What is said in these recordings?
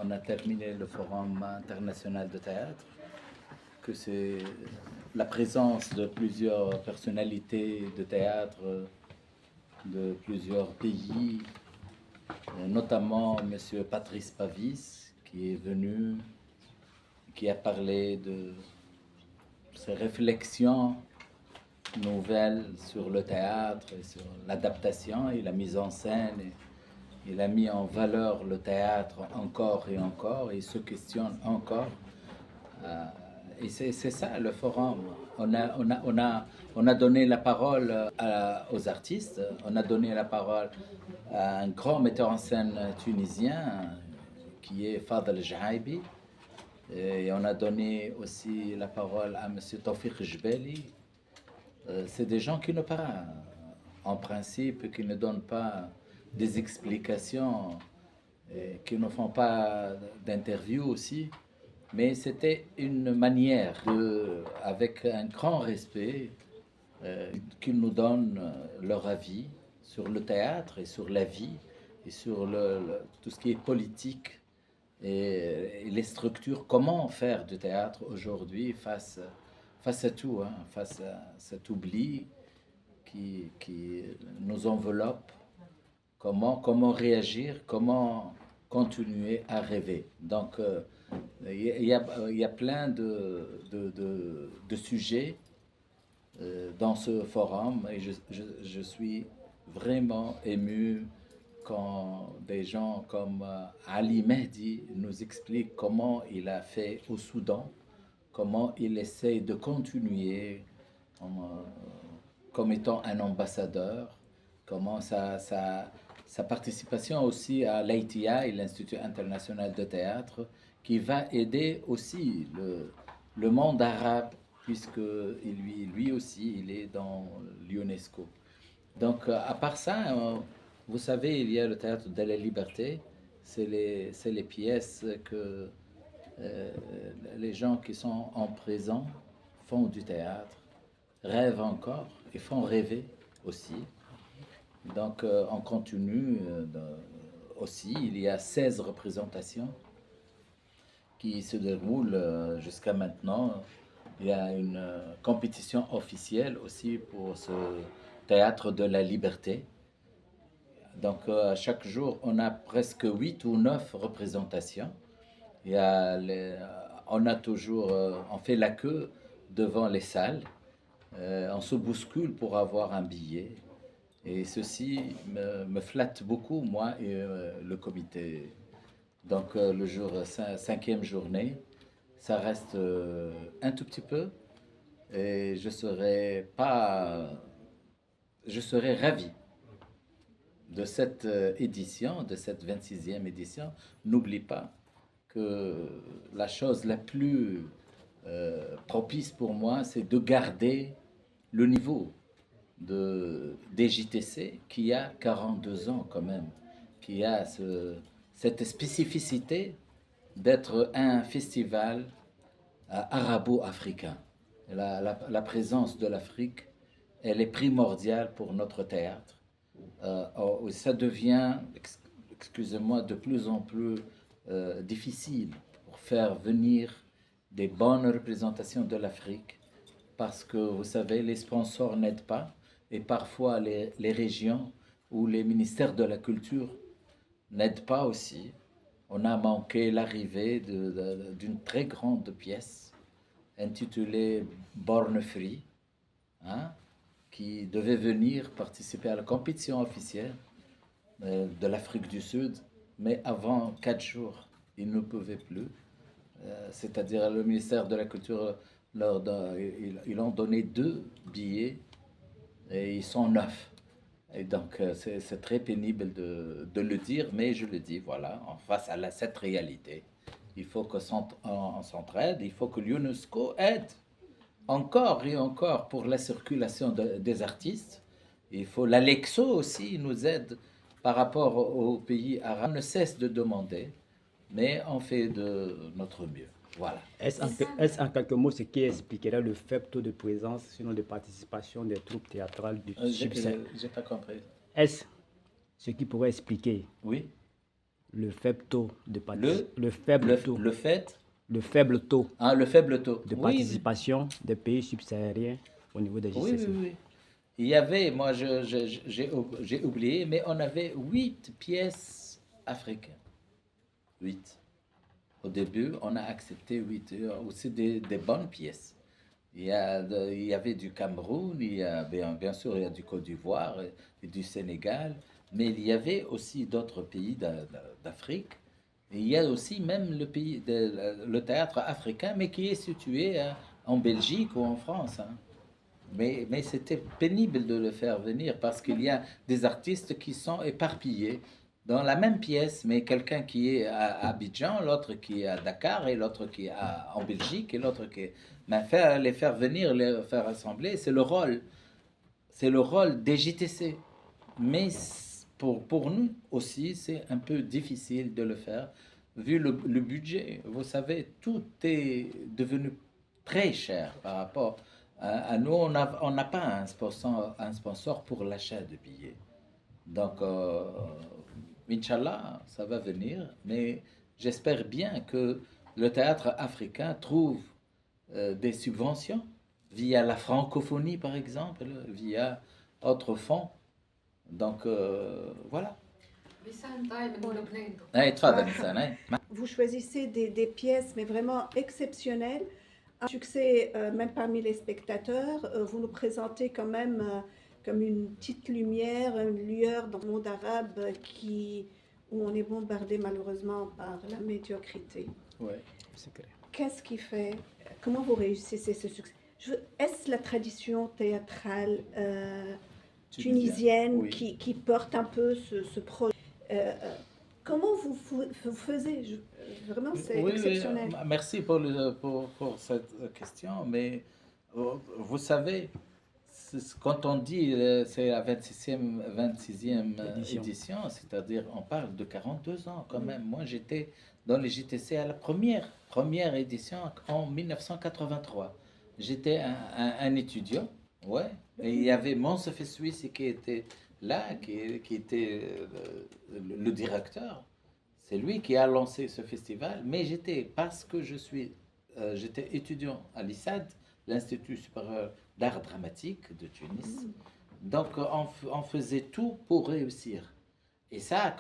on a terminé le Forum international de théâtre, que c'est la présence de plusieurs personnalités de théâtre de plusieurs pays, notamment M. Patrice Pavis, qui est venu, qui a parlé de ses réflexions nouvelles sur le théâtre, et sur l'adaptation et la mise en scène. Il a mis en valeur le théâtre encore et encore, et se questionne encore. Et c'est ça le forum. On a donné la parole aux artistes, on a donné la parole à un grand metteur en scène tunisien qui est Fadel Jhaibi. Et on a donné aussi la parole à M. Tawfiq Jbeli. C'est des gens qui ne parlent en principe, qui ne donnent pas des explications, qui ne font pas d'interviews aussi. Mais c'était une manière, avec un grand respect, qu'ils nous donnent leur avis sur le théâtre et sur la vie et sur tout ce qui est politique et les structures. Comment faire du théâtre aujourd'hui face à tout, hein, face à cet oubli qui nous enveloppe. Comment réagir, comment continuer à rêver. Donc, il y a plein de sujets dans ce forum et je suis vraiment ému quand des gens comme Ali Mehdi nous expliquent comment il a fait au Soudan, comment il essaie de continuer comme étant un ambassadeur, comment sa participation aussi à l'ITI, l'Institut international de théâtre, qui va aider aussi le monde arabe, puisque lui aussi, il est dans l'UNESCO. Donc, à part ça, vous savez, il y a le théâtre de la liberté, c'est les pièces que les gens qui sont en prison font du théâtre, rêvent encore et font rêver aussi. Donc, on continue aussi. Il y a 16 représentations qui se déroulent jusqu'à maintenant. Il y a une compétition officielle aussi pour ce théâtre de la liberté. Donc, chaque jour, on a presque 8 ou 9 représentations. On a toujours, on fait la queue devant les salles. On se bouscule pour avoir un billet. Et ceci me flatte beaucoup, moi et le comité. Donc, le jour 5e journée, ça reste un tout petit peu. Et je serais ravi de cette édition, de cette 26e édition. N'oublie pas que la chose la plus propice pour moi, c'est de garder le niveau des JTC qui a 42 ans quand même, qui a cette spécificité d'être un festival arabo-africain. La présence de l'Afrique, elle est primordiale pour notre théâtre. Ça devient, excusez-moi, de plus en plus difficile pour faire venir des bonnes représentations de l'Afrique parce que, vous savez, les sponsors n'aident pas et parfois les régions ou les ministères de la culture n'aident pas aussi. On a manqué l'arrivée d'une très grande pièce intitulée Born Free, hein, qui devait venir participer à la compétition officielle de l'Afrique du Sud, mais avant 4 jours, ils ne pouvaient plus. C'est-à-dire le ministère de la Culture, ils ont donné 2 billets et ils sont 9. Et donc c'est très pénible de le dire, mais je le dis, voilà, face à cette réalité. Il faut qu'on s'entraide, il faut que l'UNESCO aide encore et encore pour la circulation des artistes. Il faut l'Alexo aussi nous aide par rapport aux pays arabes. On ne cesse de demander, mais on fait de notre mieux. Voilà. Est-ce en quelques mots ce qui expliquerait le faible taux de présence, sinon de participation des troupes théâtrales du Sub-Sahel? J'ai pas compris. Est-ce ce qui pourrait expliquer oui, le faible taux de le faible taux le faible taux. de Oui, participation des pays subsahariens au niveau des oui, JCC. oui, oui. Il y avait, moi j'ai oublié, mais on avait 8 pièces africaines. 8. Au début, on a accepté 8. Aussi des bonnes pièces. Il y avait du Cameroun, bien sûr, il y a du Côte d'Ivoire et du Sénégal, mais il y avait aussi d'autres pays d'Afrique. Et il y a aussi même le théâtre africain, mais qui est situé en Belgique ou en France, hein. Mais c'était pénible de le faire venir parce qu'il y a des artistes qui sont éparpillés dans la même pièce, mais quelqu'un qui est à Abidjan, l'autre qui est à Dakar et l'autre qui est en Belgique et l'autre qui est... Mais les faire venir, les faire assembler, c'est le rôle des JTC. Mais pour nous aussi, c'est un peu difficile de le faire vu le budget. Vous savez, tout est devenu très cher par rapport à nous. On n'a pas un sponsor pour l'achat de billets. Donc, Inch'Allah, ça va venir, mais j'espère bien que le théâtre africain trouve des subventions via la francophonie, par exemple, via autres fonds. Donc, voilà. Vous choisissez des pièces, mais vraiment exceptionnelles. Un succès même parmi les spectateurs. Vous nous présentez quand même comme une petite lumière, une lueur dans le monde arabe où on est bombardé malheureusement par la médiocrité. Ouais. C'est clair. Qu'est-ce qui fait, comment vous réussissez ce succès? Est-ce la tradition théâtrale tunisienne Oui. qui porte un peu ce projet? Comment vous faisiez? Vraiment, c'est exceptionnel. Oui. Merci pour cette question, mais vous savez, quand on dit c'est la 26e édition, c'est-à-dire on parle de 42 ans quand même. Moi, j'étais dans les JTC à la première édition en 1983. J'étais un étudiant, ouais, et il y avait Monsef Suisse qui était là, qui était le directeur. C'est lui qui a lancé ce festival, mais parce que j'étais étudiant à l'ISAD, l'Institut supérieur d'art dramatique de Tunis. Donc on faisait tout pour réussir. Et ça,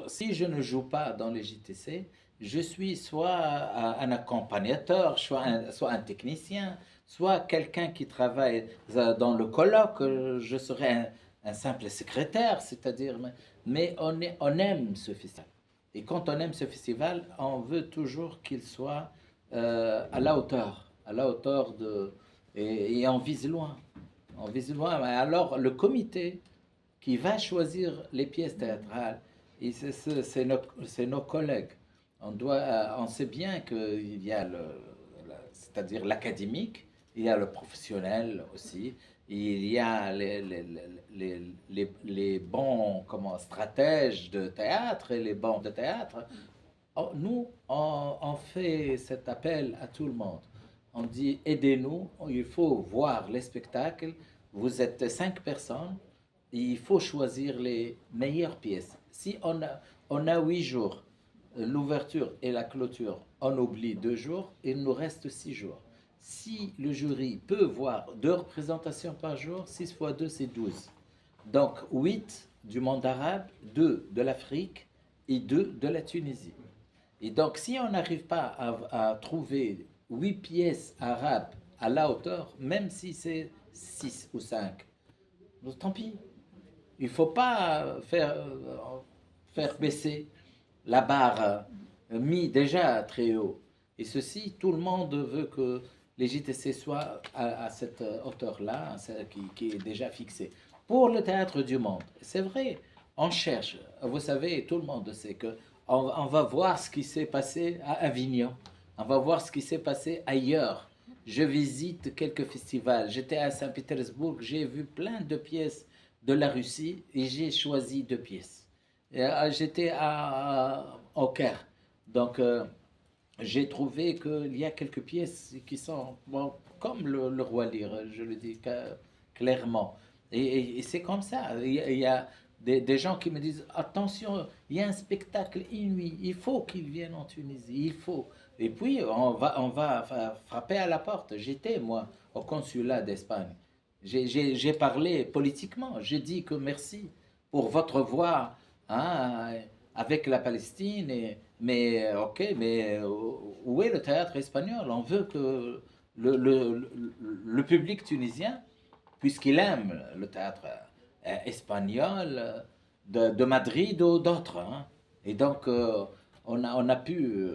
si je ne joue pas dans les JTC, je suis soit un accompagnateur, soit un technicien, soit quelqu'un qui travaille dans le colloque, je serais un simple secrétaire, c'est-à-dire, mais on aime ce festival. Et quand on aime ce festival, on veut toujours qu'il soit à la hauteur et on vise loin. On vise loin. Alors le comité qui va choisir les pièces théâtrales, c'est nos collègues. On sait bien qu'il y a c'est-à-dire l'académique, il y a le professionnel aussi, il y a les bons stratèges de théâtre et les bons de théâtre. Nous, on fait cet appel à tout le monde. On dit aidez-nous, il faut voir les spectacles. Vous êtes 5 personnes, il faut choisir les meilleures pièces. Si on a 8 jours, l'ouverture et la clôture, on oublie 2 jours, il nous reste 6 jours. Si le jury peut voir 2 représentations par jour, 6 fois 2, c'est 12. Donc 8 du monde arabe, 2 de l'Afrique et 2 de la Tunisie. Et donc si on n'arrive pas à trouver 8 pièces arabes à la hauteur, même si c'est 6 ou 5, tant pis. Il ne faut pas faire baisser la barre mise déjà très haut. Et ceci, tout le monde veut que les JTC soient à cette hauteur-là, qui est déjà fixée. Pour le théâtre du monde, c'est vrai, on cherche. Vous savez, tout le monde sait que on va voir ce qui s'est passé à Avignon. On va voir ce qui s'est passé ailleurs. Je visite quelques festivals. J'étais à Saint-Pétersbourg, j'ai vu plein de pièces de la Russie et j'ai choisi 2 pièces. J'étais au Caire. Donc, j'ai trouvé qu'il y a quelques pièces qui sont comme le Roi Lear, je le dis clairement. Et c'est comme ça. Il y a des gens qui me disent, attention, il y a un spectacle inouï, il faut qu'ils viennent en Tunisie, il faut. Et puis, on va frapper à la porte. J'étais, moi, au consulat d'Espagne. J'ai parlé politiquement. J'ai dit que merci pour votre voix, hein, avec la Palestine. Mais, ok, mais où est le théâtre espagnol? On veut que le public tunisien, puisqu'il aime le théâtre espagnol, de Madrid ou d'autres, hein. Et donc, on a pu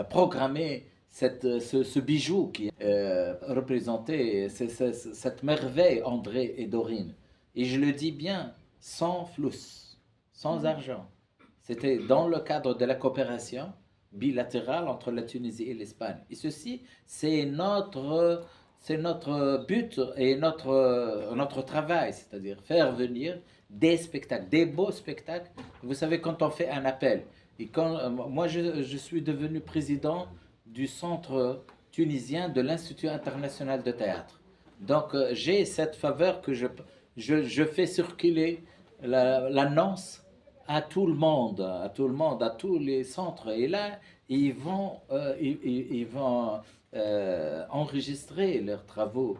programmer ce bijou qui représentait cette merveille André et Dorine. Et je le dis bien, sans flous, sans argent. C'était dans le cadre de la coopération bilatérale entre la Tunisie et l'Espagne. Et ceci, c'est notre but et notre travail, c'est-à-dire faire venir des spectacles, des beaux spectacles. Vous savez, quand on fait un appel, et quand moi je suis devenu président du centre tunisien de l'Institut international de théâtre. Donc j'ai cette faveur que je fais circuler l'annonce à tout le monde, à tous les centres. Et là, ils vont enregistrer leurs travaux.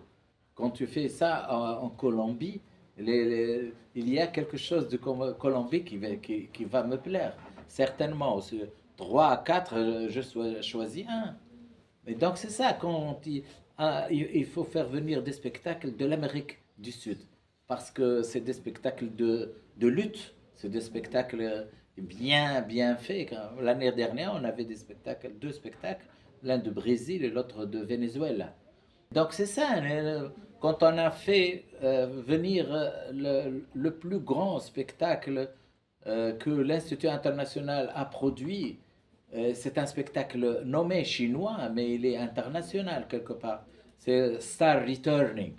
Quand tu fais ça en Colombie, il y a quelque chose de Colombie qui va me plaire. Certainement, 3 à 4, je choisis un. Et donc c'est ça qu'on dit, il faut faire venir des spectacles de l'Amérique du Sud. Parce que c'est des spectacles de lutte, c'est des spectacles bien faits. L'année dernière, on avait deux spectacles, l'un de Brésil et l'autre de Venezuela. Donc c'est ça, quand on a fait venir le plus grand spectacle que l'Institut international a produit, c'est un spectacle nommé chinois, mais il est international quelque part. C'est Star Returning,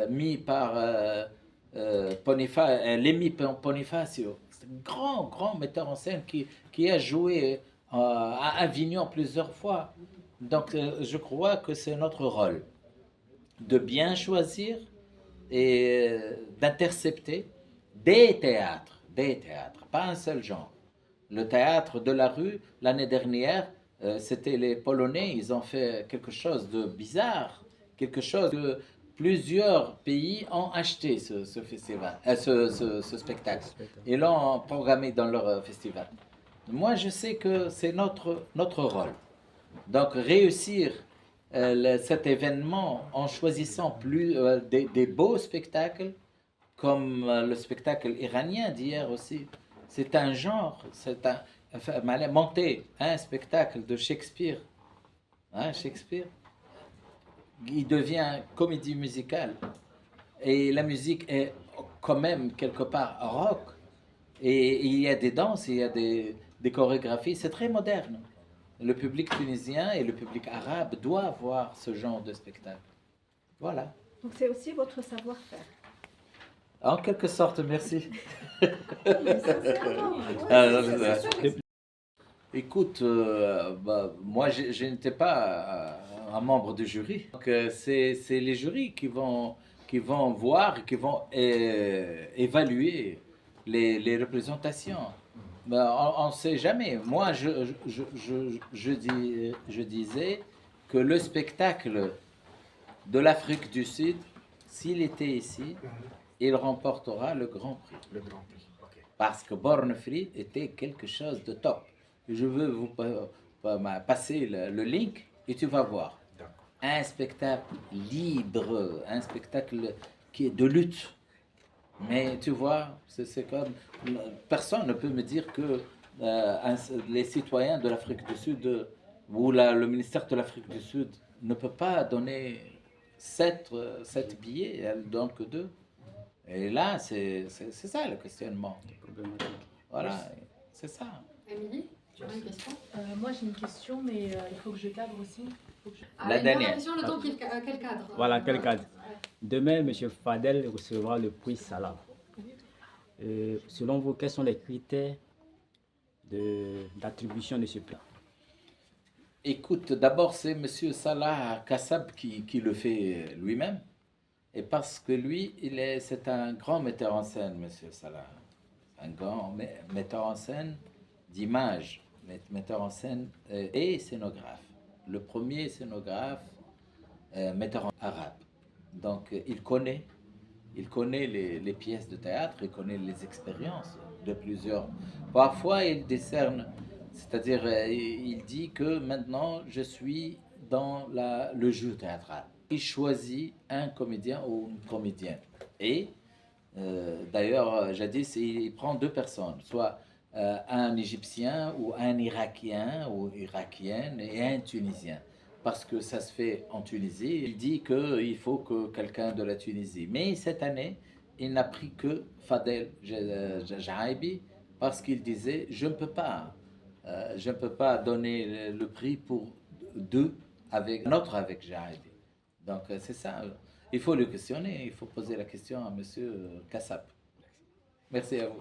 mis par Lemmy Bonifacio. C'est un grand metteur en scène qui a joué à Avignon plusieurs fois. Donc je crois que c'est notre rôle de bien choisir et d'intercepter des théâtres, pas un seul genre. Le théâtre de la rue, l'année dernière, c'était les Polonais, ils ont fait quelque chose de bizarre, quelque chose que plusieurs pays ont acheté ce festival, ce spectacle, et l'ont programmé dans leur festival. Moi, je sais que c'est notre rôle. Donc, réussir cet événement en choisissant des beaux spectacles, comme le spectacle iranien d'hier aussi. C'est un genre, monter un spectacle de Shakespeare, Shakespeare, il devient comédie musicale. Et la musique est quand même quelque part rock. Et il y a des danses, il y a des chorégraphies, c'est très moderne. Le public tunisien et le public arabe doivent voir ce genre de spectacle. Voilà. Donc c'est aussi votre savoir-faire. En quelque sorte, merci. Écoute, moi je n'étais pas un membre du jury. Donc c'est les jurys qui vont voir, qui vont évaluer les représentations. On ne sait jamais. Moi, je disais que le spectacle de l'Afrique du Sud, s'il était ici, il remportera le Grand Prix. Le Grand Prix, ok. Parce que Born Free était quelque chose de top. Je veux vous passer le link et tu vas voir. Un spectacle libre, un spectacle qui est de lutte. Mais tu vois, c'est comme... Personne ne peut me dire que les citoyens de l'Afrique du Sud ou le ministère de l'Afrique du Sud ne peut pas donner 7 billets, elle ne donne que 2. Et là, c'est ça le questionnement. Voilà, c'est ça. Émilie, tu as une question? Moi, j'ai une question, mais il faut que je cadre aussi. La dernière. Question, le temps quel cadre? Voilà, quel cadre. Demain, M. Fadel recevra le prix Salah. Selon vous, quels sont les critères d'attribution de ce prix? Écoute, d'abord, c'est M. Salah Kassab qui le fait lui-même. Et parce que lui, c'est un grand metteur en scène, Monsieur Salah. Un grand metteur en scène d'image, metteur en scène et scénographe. Le premier scénographe, metteur en arabe. Donc il connaît les pièces de théâtre, il connaît les expériences de plusieurs. Parfois il décerne, c'est-à-dire il dit que maintenant je suis dans le jeu théâtral. Il choisit un comédien ou une comédienne. Et d'ailleurs, jadis, il prend deux personnes, soit un Égyptien ou un Irakien ou Irakienne et un Tunisien. Parce que ça se fait en Tunisie, il dit qu'il faut que quelqu'un de la Tunisie. Mais cette année, il n'a pris que Fadel Jaibi parce qu'il disait, je ne peux pas donner le prix pour deux avec notre avec Jaibi. Donc c'est ça. Il faut le questionner, il faut poser la question à Monsieur Kassab. Merci à vous.